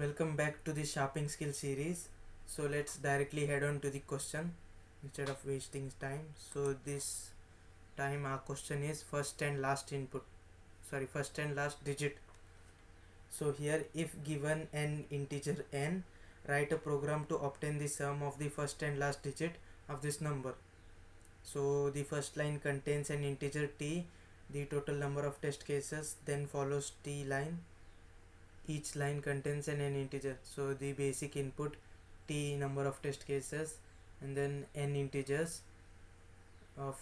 Welcome back to the Sharpening Skill series. So let's directly head on to the question instead of wasting time. So this time our question is first and last digit. So here, if given an integer n, write a program to obtain the sum of the first and last digit of this number. So the first line contains an integer t, the total number of test cases, then follows t line. Each line contains an integer, so the basic input t number of test cases, and then n integers of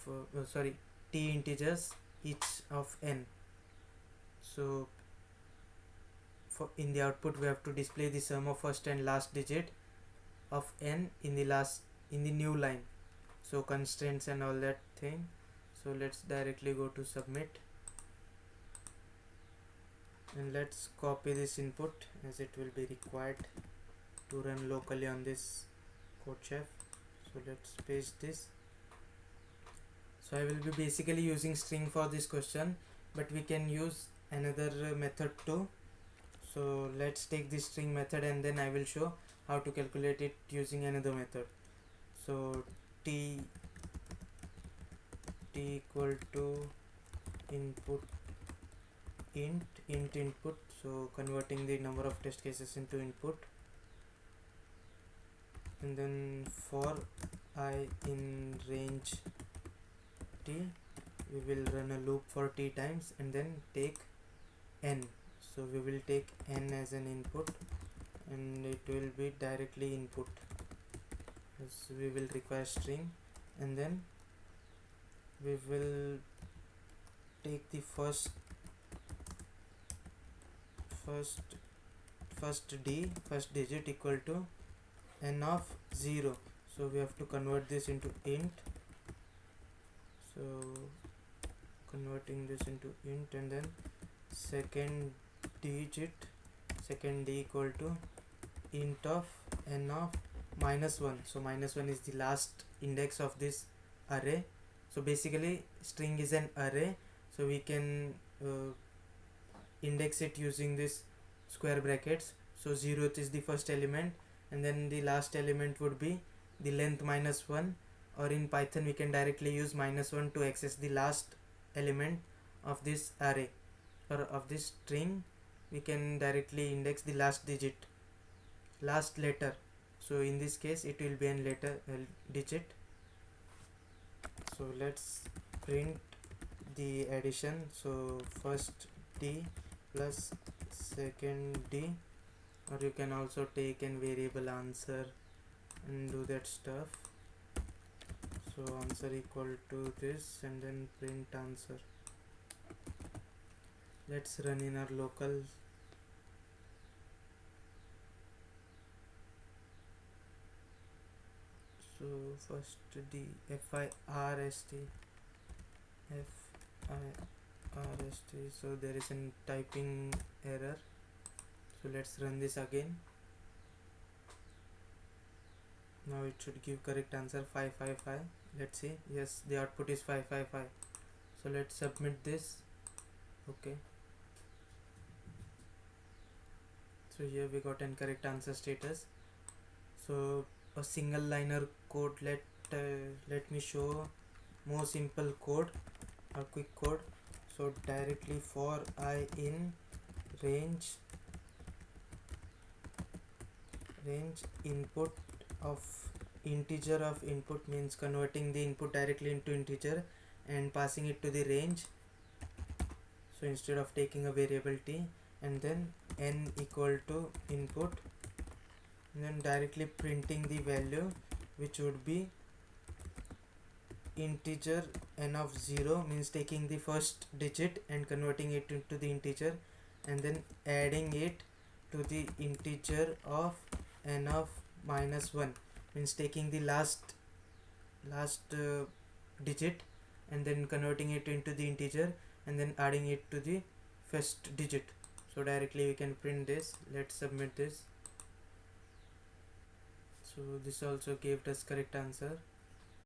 t integers each of n. So for in the output we have to display the sum of first and last digit of n in the new line. So constraints and all that thing. So let's directly go to submit, and let's copy this input as it will be required to run locally on this CodeChef. So let's paste this. So I will be basically using string for this question, but we can use another method too. So let's take this string method and then I will show how to calculate it using another method. So t equal to input int input, so converting the number of test cases into input, and then for I in range t we will run a loop for t times and then take n. So we will take n as an input and it will be directly input, so we will require string, and then we will take the first digit equal to n of 0, so we have to convert this into int. So converting this into int, and then second d equal to int of n of -1. So -1 is the last index of this array. So basically string is an array, so we can index it using this square brackets. So 0th is the first element, and then the last element would be the length -1, or in Python we can directly use -1 to access the last element of this array, or of this string. We can directly index the last letter. So in this case it will be an digit. So let's print the addition. So first d plus second d, or you can also take an variable answer and do that stuff. So answer equal to this, and then print answer. Let's run in our local. So first d first, so there is a typing error. So let's run this again. Now it should give correct answer 555. Let's see. Yes, the output is 555. So let's submit this. Okay, so here we got an correct answer status. So a single liner code. Let me show more simple code, a quick code. So directly for I in range input of integer of input, means converting the input directly into integer and passing it to the range. So instead of taking a variable t, and then n equal to input, and then directly printing the value, which would be integer n of 0, means taking the first digit and converting it into the integer, and then adding it to the integer of n of -1, means taking the last digit and then converting it into the integer and then adding it to the first digit. So directly we can print this. Let's submit this. So this also gave us correct answer.